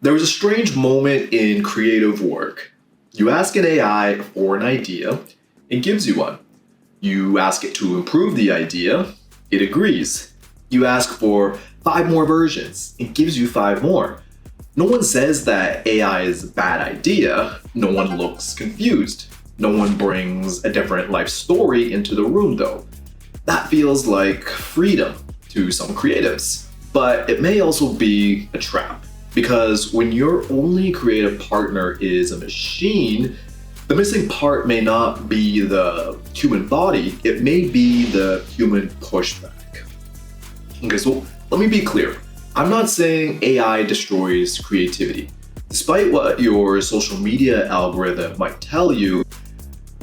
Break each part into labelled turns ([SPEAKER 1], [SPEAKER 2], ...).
[SPEAKER 1] There was a strange moment in creative work. You ask an AI for an idea, it gives you one. You ask it to improve the idea, it agrees. You ask for 5 more versions, it gives you 5 more. No one says that AI is a bad idea. No one looks confused. No one brings a different life story into the room though. That feels like freedom to some creatives. But it may also be a trap. Because when your only creative partner is a machine, the missing part may not be the human body, it may be the human pushback. Okay, so let me be clear. I'm not saying AI destroys creativity. Despite what your social media algorithm might tell you,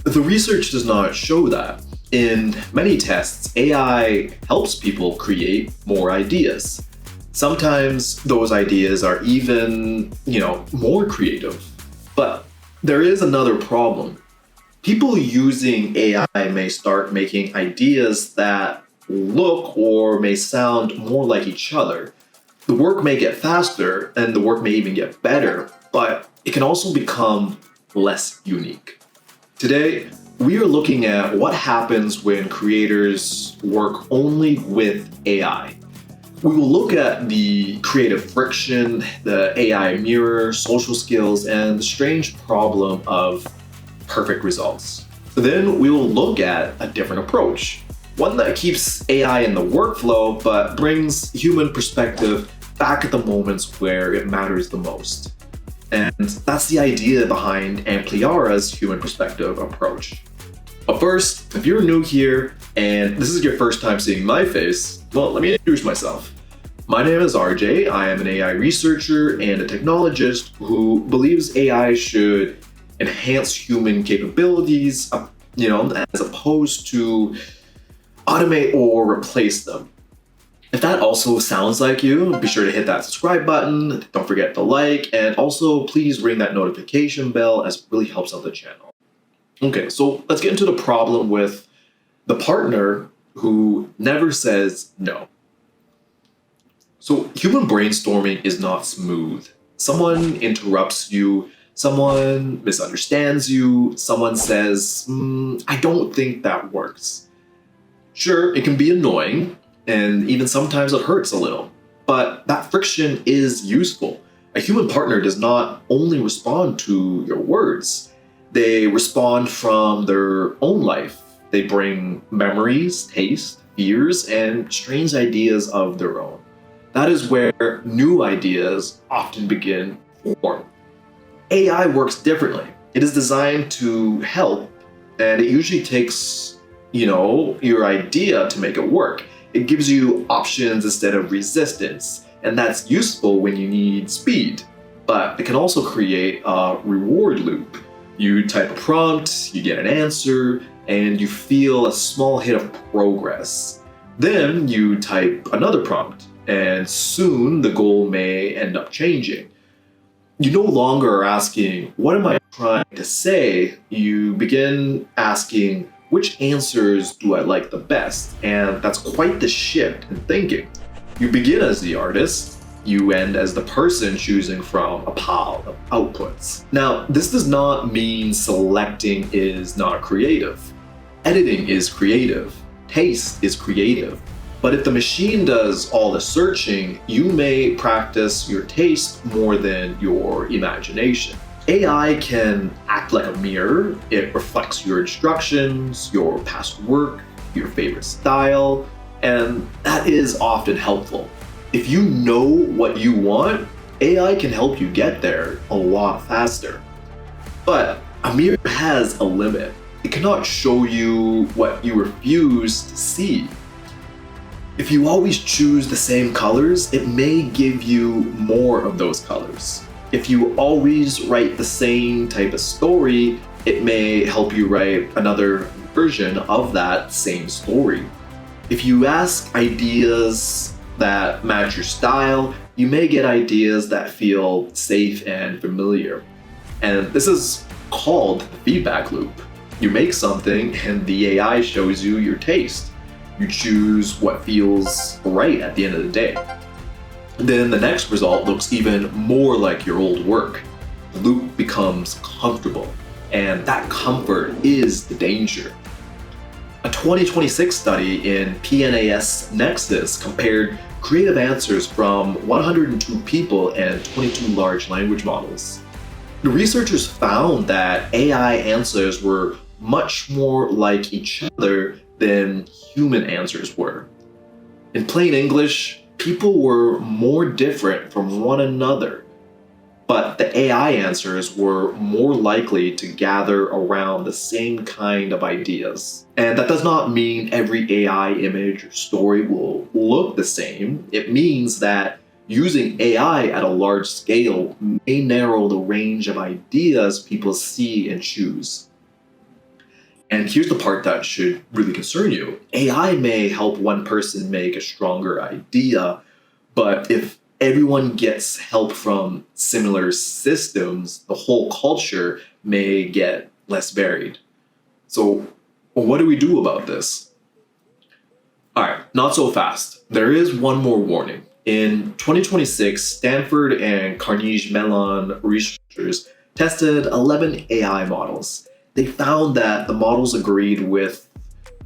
[SPEAKER 1] the research does not show that. In many tests, AI helps people create more ideas. Sometimes those ideas are even, more creative. But there is another problem. People using AI may start making ideas that look or may sound more like each other. The work may get faster and the work may even get better, but it can also become less unique. Today, we are looking at what happens when creators work only with AI. We will look at the creative friction, the AI mirror, social skills, and the strange problem of perfect results. Then we will look at a different approach, one that keeps AI in the workflow but brings human perspective back at the moments where it matters the most. And that's the idea behind Ampliara's human perspective approach. But first, if you're new here and this is your first time seeing my face, well, let me introduce myself. My name is RJ. I am an AI researcher and a technologist who believes AI should enhance human capabilities, as opposed to automate or replace them. If that also sounds like you, be sure to hit that subscribe button, don't forget to like, and also please ring that notification bell as it really helps out the channel. Okay, so let's get into the problem with the partner who never says no. So human brainstorming is not smooth. Someone interrupts you, someone misunderstands you, someone says, I don't think that works. Sure, it can be annoying, and even sometimes it hurts a little, but that friction is useful. A human partner does not only respond to your words, they respond from their own life. They bring memories, taste, fears, and strange ideas of their own. That is where new ideas often begin to form. AI works differently. It is designed to help, and it usually takes, your idea to make it work. It gives you options instead of resistance, and that's useful when you need speed. But it can also create a reward loop. You type a prompt, you get an answer, and you feel a small hit of progress. Then you type another prompt, and soon the goal may end up changing. You no longer are asking, what am I trying to say? You begin asking, which answers do I like the best? And that's quite the shift in thinking. You begin as the artist, you end as the person choosing from a pile of outputs. Now, this does not mean selecting is not creative. Editing is creative. Taste is creative. But if the machine does all the searching, you may practice your taste more than your imagination. AI can act like a mirror. It reflects your instructions, your past work, your favorite style, and that is often helpful. If you know what you want, AI can help you get there a lot faster. But a mirror has a limit. It cannot show you what you refuse to see. If you always choose the same colors, it may give you more of those colors. If you always write the same type of story, it may help you write another version of that same story. If you ask ideas that match your style, you may get ideas that feel safe and familiar. And this is called the feedback loop. You make something and the AI shows you your taste. You choose what feels right at the end of the day. Then the next result looks even more like your old work. The loop becomes comfortable, and that comfort is the danger. A 2026 study in PNAS Nexus compared creative answers from 102 people and 22 large language models. The researchers found that AI answers were much more like each other than human answers were. In plain English, people were more different from one another, but the AI answers were more likely to gather around the same kind of ideas. And that does not mean every AI image or story will look the same. It means that using AI at a large scale may narrow the range of ideas people see and choose. And here's the part that should really concern you. AI may help one person make a stronger idea, but if everyone gets help from similar systems, the whole culture may get less varied. So, what do we do about this? All right, not so fast. There is one more warning. In 2026, Stanford and Carnegie Mellon researchers tested 11 AI models. They found that the models agreed with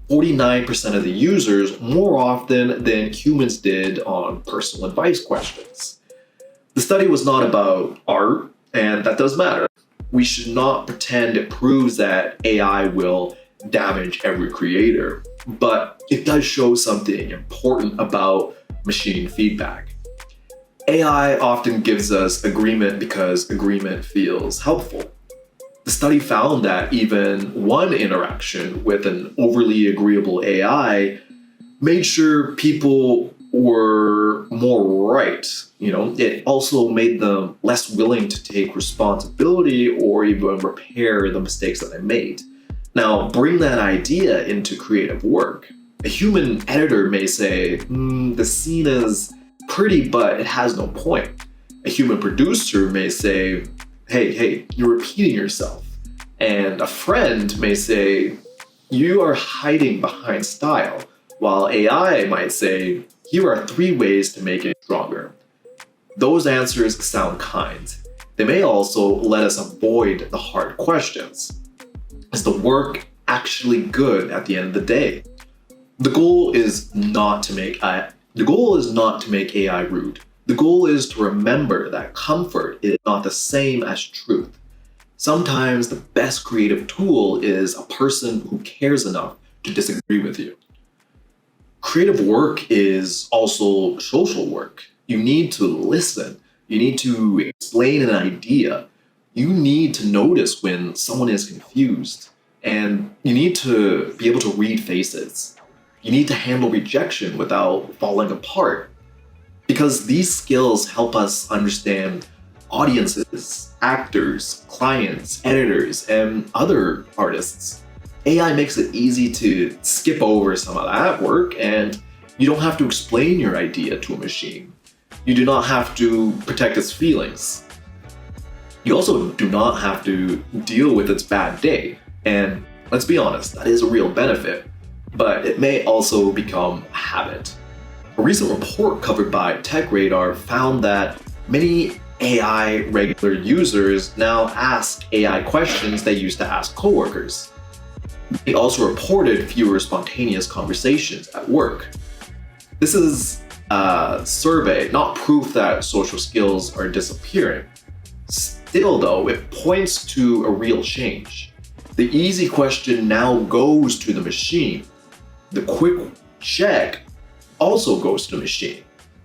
[SPEAKER 1] 49% of the users more often than humans did on personal advice questions. The study was not about art, and that does matter. We should not pretend it proves that AI will damage every creator, but it does show something important about machine feedback. AI often gives us agreement because agreement feels helpful. The study found that even one interaction with an overly agreeable AI made sure people were more right. It also made them less willing to take responsibility or even repair the mistakes that they made. Now, bring that idea into creative work. A human editor may say, the scene is pretty, but it has no point. A human producer may say, hey, you're repeating yourself. And a friend may say, you are hiding behind style, while AI might say, here are 3 ways to make it stronger. Those answers sound kind. They may also let us avoid the hard questions. Is the work actually good at the end of the day? The goal is not to make AI rude. The goal is to remember that comfort is not the same as truth. Sometimes the best creative tool is a person who cares enough to disagree with you. Creative work is also social work. You need to listen. You need to explain an idea. You need to notice when someone is confused. And you need to be able to read faces. You need to handle rejection without falling apart. Because these skills help us understand audiences, actors, clients, editors, and other artists. AI makes it easy to skip over some of that work, and you don't have to explain your idea to a machine. You do not have to protect its feelings. You also do not have to deal with its bad day. And let's be honest, that is a real benefit, but it may also become a habit. A recent report covered by TechRadar found that many AI regular users now ask AI questions they used to ask coworkers. They also reported fewer spontaneous conversations at work. This is a survey, not proof that social skills are disappearing. Still though, it points to a real change. The easy question now goes to the machine. The quick check also goes to the machine.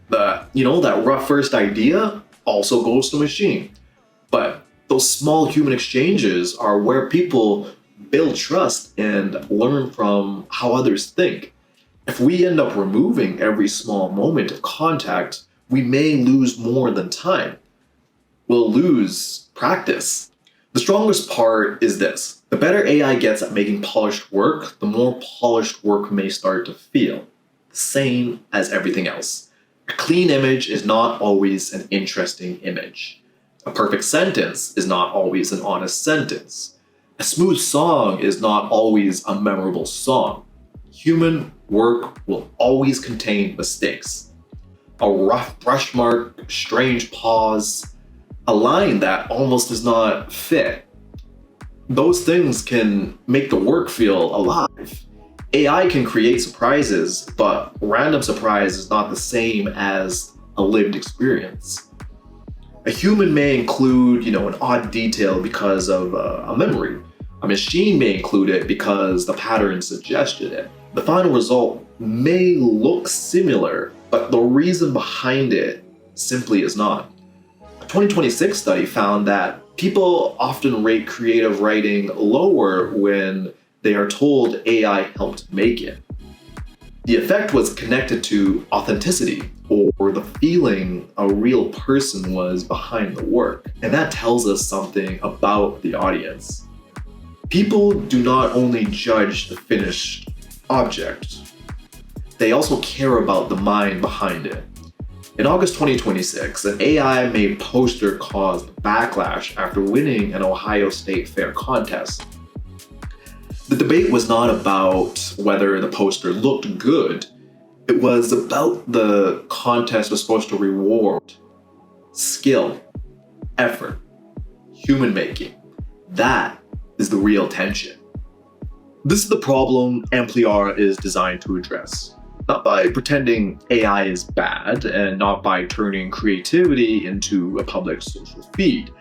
[SPEAKER 1] That rough first idea also goes to the machine. But those small human exchanges are where people build trust and learn from how others think. If we end up removing every small moment of contact, we may lose more than time. We'll lose practice. The strongest part is this. The better AI gets at making polished work, the more polished work may start to feel. The same as everything else. A clean image is not always an interesting image. A perfect sentence is not always an honest sentence. A smooth song is not always a memorable song. Human work will always contain mistakes. a rough brush mark, strange pause, a line that almost does not fit. Those things can make the work feel alive. AI can create surprises, but random surprise is not the same as a lived experience. A human may include, an odd detail because of a memory. A machine may include it because the pattern suggested it. The final result may look similar, but the reason behind it simply is not. A 2026 study found that people often rate creative writing lower when they are told AI helped make it. The effect was connected to authenticity, or the feeling a real person was behind the work. And that tells us something about the audience. People do not only judge the finished object, they also care about the mind behind it. In August 2026, an AI-made poster caused backlash after winning an Ohio State Fair contest. The debate was not about whether the poster looked good. It was about the contest was supposed to reward skill, effort, human making. That is the real tension. This is the problem Ampliara is designed to address. Not by pretending AI is bad and not by turning creativity into a public social feed.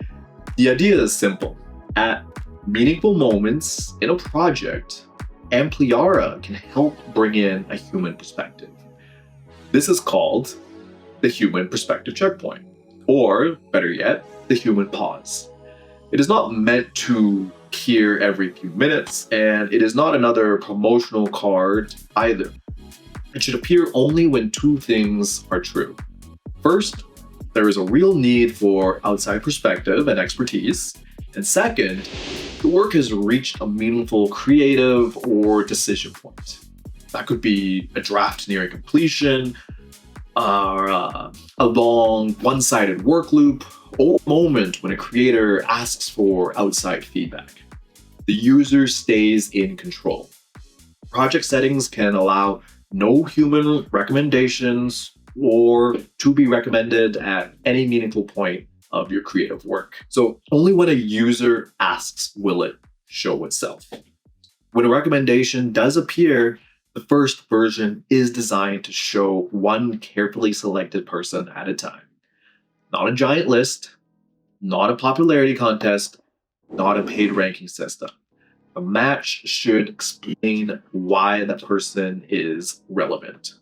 [SPEAKER 1] The idea is simple. At meaningful moments in a project, Ampliara can help bring in a human perspective. This is called the human perspective checkpoint, or better yet, the human pause. It is not meant to appear every few minutes, and it is not another promotional card either. It should appear only when two things are true. First, there is a real need for outside perspective and expertise. And second, the work has reached a meaningful creative or decision point. That could be a draft nearing completion, a long one-sided work loop, or a moment when a creator asks for outside feedback. The user stays in control. Project settings can allow no human recommendations or to be recommended at any meaningful point of your creative work. So only when a user asks will it show itself. When a recommendation does appear, the first version is designed to show one carefully selected person at a time. Not a giant list, not a popularity contest, not a paid ranking system. A match should explain why that person is relevant.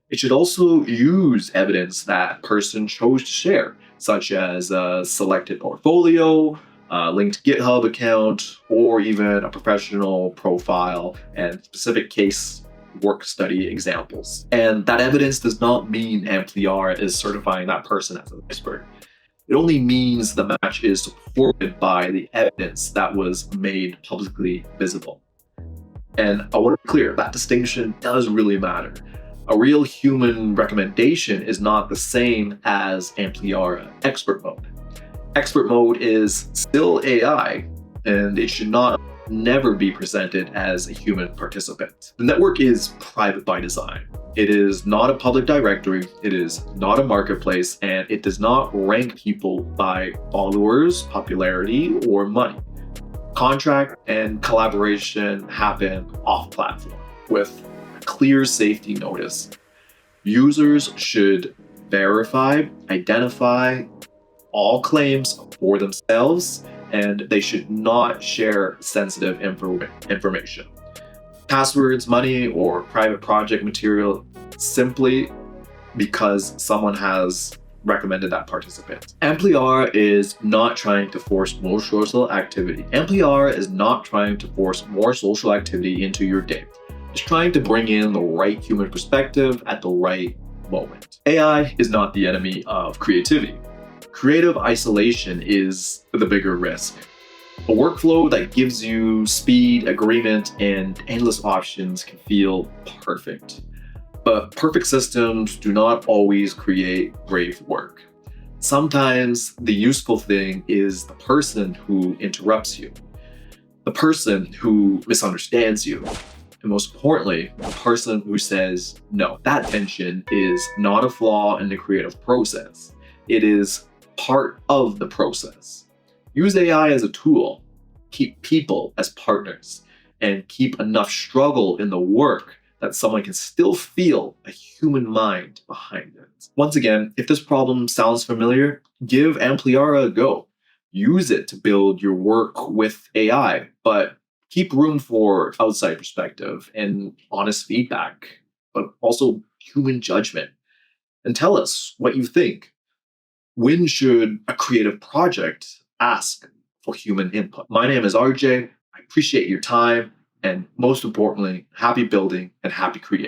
[SPEAKER 1] It should also use evidence that person chose to share, such as a selected portfolio, a linked GitHub account, or even a professional profile and specific case work study examples. And that evidence does not mean Ampliara is certifying that person as an expert. It only means the match is supported by the evidence that was made publicly visible. And I want to be clear, that distinction does really matter. A real human recommendation is not the same as Ampliara expert mode. Expert mode is still AI, and it should never be presented as a human participant. The network is private by design. It is not a public directory, it is not a marketplace, and it does not rank people by followers, popularity, or money. Contract and collaboration happen off-platform with a clear safety notice. Users should verify, identify all claims for themselves, and they should not share sensitive information. Passwords, money, or private project material simply because someone has recommended that participant. Ampliara is not trying to force more social activity. Ampliara is not trying to force more social activity into your day. It's trying to bring in the right human perspective at the right moment. AI is not the enemy of creativity. Creative isolation is the bigger risk. A workflow that gives you speed, agreement, and endless options can feel perfect. But perfect systems do not always create brave work. Sometimes the useful thing is the person who interrupts you, the person who misunderstands you, And most importantly, the person who says no. That tension is not a flaw in the creative process. It is part of the process. Use AI as a tool. Keep people as partners. And keep enough struggle in the work that someone can still feel a human mind behind it. Once again, if this problem sounds familiar, give Ampliara a go. Use it to build your work with AI, but keep room for outside perspective and honest feedback, but also human judgment. And tell us what you think. When should a creative project ask for human input? My name is RJ. I appreciate your time. And most importantly, happy building and happy creating.